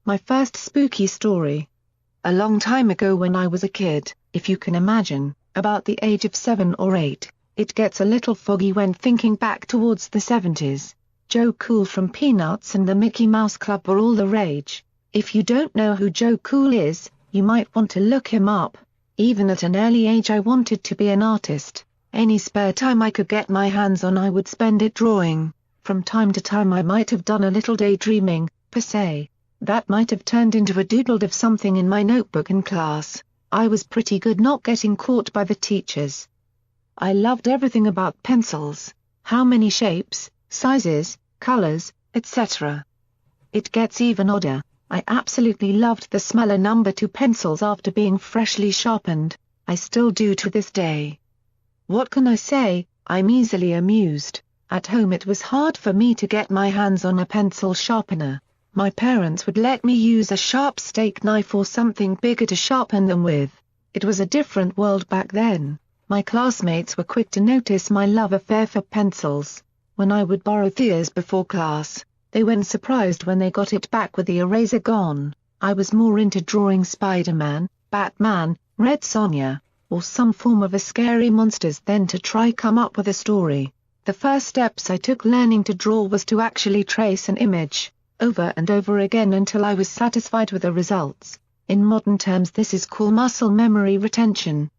My first spooky story. A long time ago when I was a kid, if you can imagine, about the age of 7 or 8, it gets a little foggy when thinking back towards the 70s. Joe Cool from Peanuts and the Mickey Mouse Club were all the rage. If you don't know who Joe Cool is, you might want to look him up. Even at an early age I wanted to be an artist. Any spare time I could get my hands on I would spend it drawing. From time to time I might have done a little daydreaming, per se. That might have turned into a doodled of something in my notebook in class. I was pretty good not getting caught by the teachers. I loved everything about pencils, how many shapes, sizes, colors, etc. It gets even odder. I absolutely loved the smell of number 2 pencils after being freshly sharpened. I still do to this day. What can I say? I'm easily amused. At home it was hard for me to get my hands on a pencil sharpener. My parents would let me use a sharp steak knife or something bigger to sharpen them with. It was a different world back then. My classmates were quick to notice my love affair for pencils. When I would borrow Thea's before class, they weren't surprised when they got it back with the eraser gone. I was more into drawing Spider-Man, Batman, Red Sonja, or some form of a scary monsters than to try come up with a story. The first steps I took learning to draw was to actually trace an image, over and over again until I was satisfied with the results. In modern terms this is called muscle memory retention.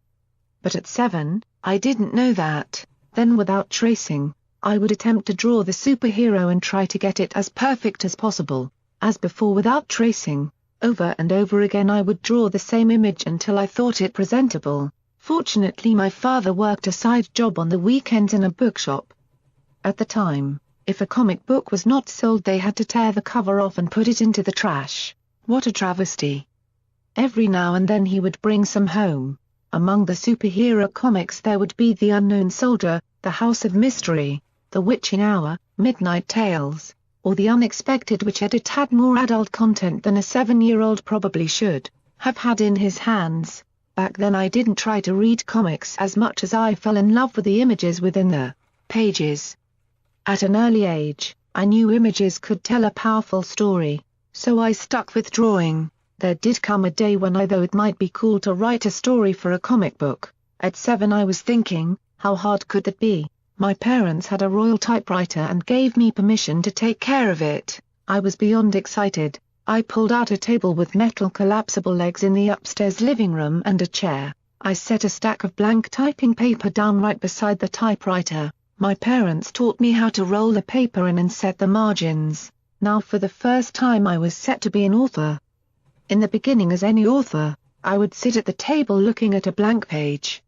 But at 7, I didn't know that. Then without tracing, I would attempt to draw the superhero and try to get it as perfect as possible. As before without tracing, over and over again I would draw the same image until I thought it presentable. Fortunately my father worked a side job on the weekends in a bookshop. At the time, if a comic book was not sold they had to tear the cover off and put it into the trash. What a travesty. Every now and then he would bring some home. Among the superhero comics there would be The Unknown Soldier, The House of Mystery, The Witching Hour, Midnight Tales, or The Unexpected, which had a tad more adult content than a 7-year-old probably should have had in his hands. Back then I didn't try to read comics as much as I fell in love with the images within the pages. At an early age, I knew images could tell a powerful story, so I stuck with drawing. There did come a day when I thought it might be cool to write a story for a comic book. At 7 I was thinking, how hard could that be? My parents had a Royal typewriter and gave me permission to take care of it. I was beyond excited. I pulled out a table with metal collapsible legs in the upstairs living room and a chair. I set a stack of blank typing paper down right beside the typewriter. My parents taught me how to roll the paper in and set the margins. Now for the first time I was set to be an author. In the beginning, as any author, I would sit at the table looking at a blank page.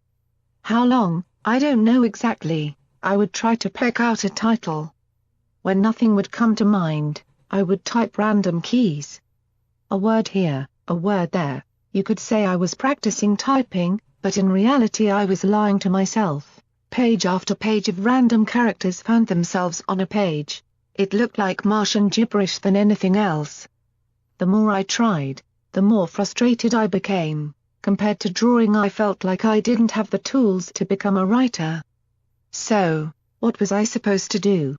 How long, I don't know exactly. I would try to peck out a title. When nothing would come to mind, I would type random keys. A word here, a word there. You could say I was practicing typing, but in reality I was lying to myself. Page after page of random characters found themselves on a page. It looked like Martian gibberish than anything else. The more I tried, the more frustrated I became. Compared to drawing, I felt like I didn't have the tools to become a writer. So, what was I supposed to do?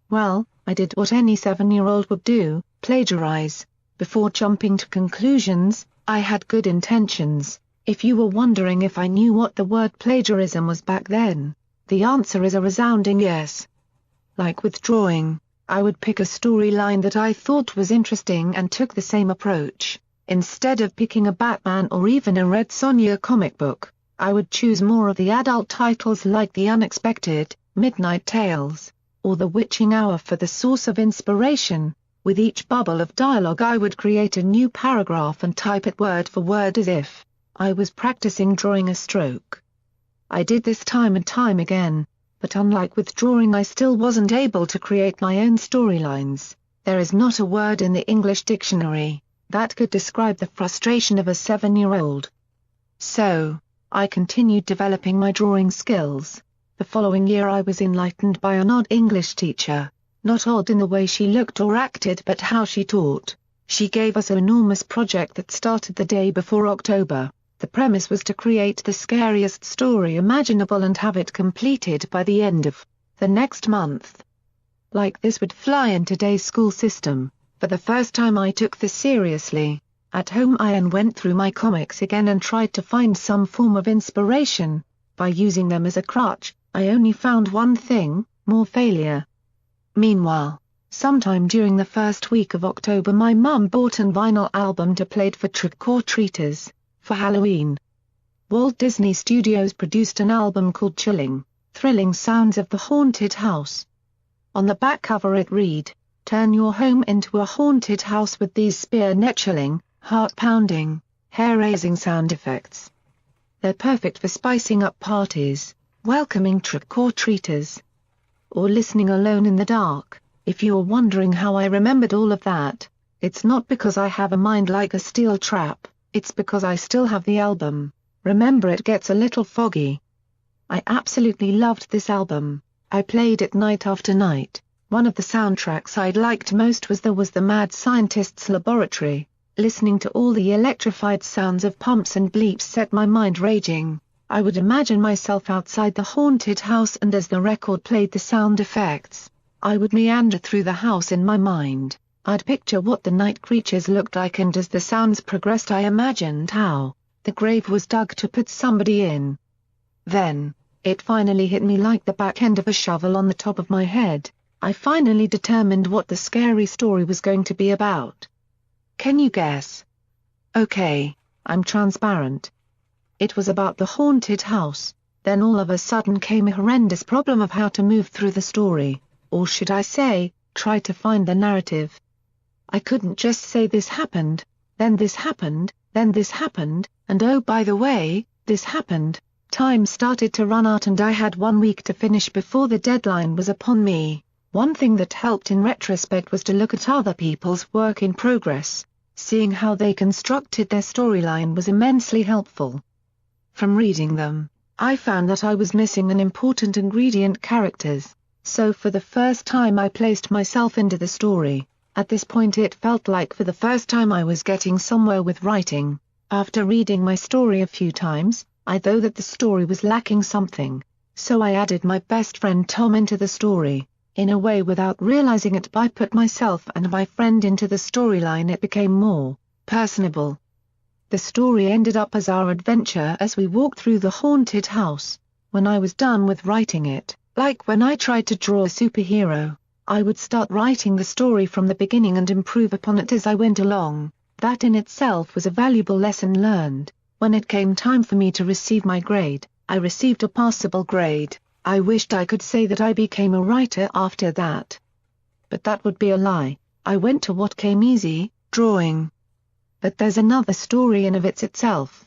Well, I did what any 7-year-old would do, plagiarize. Before jumping to conclusions, I had good intentions. If you were wondering if I knew what the word plagiarism was back then, the answer is a resounding yes. Like with drawing, I would pick a storyline that I thought was interesting and took the same approach. Instead of picking a Batman or even a Red Sonja comic book, I would choose more of the adult titles like The Unexpected, Midnight Tales, or The Witching Hour for the source of inspiration. With each bubble of dialogue I would create a new paragraph and type it word for word as if I was practicing drawing a stroke. I did this time and time again, but unlike with drawing I still wasn't able to create my own storylines. There is not a word in the English dictionary that could describe the frustration of a 7-year-old. So, I continued developing my drawing skills. The following year I was enlightened by an odd English teacher, not odd in the way she looked or acted but how she taught. She gave us an enormous project that started the day before October. The premise was to create the scariest story imaginable and have it completed by the end of the next month. Like this would fly in today's school system. For the first time I took this seriously. At home I went through my comics again and tried to find some form of inspiration. By using them as a crutch, I only found one thing: more failure. Meanwhile, sometime during the first week of October my mum bought an vinyl album to play for trick-or-treaters, for Halloween. Walt Disney Studios produced an album called Chilling, Thrilling Sounds of the Haunted House. On the back cover it read, "Turn your home into a haunted house with these spear-neck-chilling, heart-pounding, hair-raising sound effects. They're perfect for spicing up parties, welcoming trick-or-treaters, or listening alone in the dark." If you're wondering how I remembered all of that, it's not because I have a mind like a steel trap, it's because I still have the album. Remember, it gets a little foggy. I absolutely loved this album. I played it night after night. One of the soundtracks I liked most was the Mad Scientist's Laboratory. Listening to all the electrified sounds of pumps and bleeps set my mind raging. I would imagine myself outside the haunted house, and as the record played the sound effects, I would meander through the house in my mind. I'd picture what the night creatures looked like, and as the sounds progressed I imagined how the grave was dug to put somebody in. Then, it finally hit me like the back end of a shovel on the top of my head. I finally determined what the scary story was going to be about. Can you guess? Okay, I'm transparent. It was about the haunted house. Then all of a sudden came a horrendous problem of how to move through the story, or should I say, try to find the narrative. I couldn't just say this happened, then this happened, then this happened, and oh by the way, this happened. Time started to run out and I had 1 week to finish before the deadline was upon me. One thing that helped in retrospect was to look at other people's work in progress. Seeing how they constructed their storyline was immensely helpful. From reading them, I found that I was missing an important ingredient: characters. So for the first time I placed myself into the story. At this point it felt like for the first time I was getting somewhere with writing. After reading my story a few times, I thought that the story was lacking something. So I added my best friend Tom into the story. In a way, without realizing it, I put myself and my friend into the storyline. It became more personable. The story ended up as our adventure as we walked through the haunted house. When I was done with writing it, like when I tried to draw a superhero, I would start writing the story from the beginning and improve upon it as I went along. That in itself was a valuable lesson learned. When it came time for me to receive my grade, I received a passable grade. I wished I could say that I became a writer after that. But that would be a lie. I went to what came easy, drawing. But there's another story in of itself.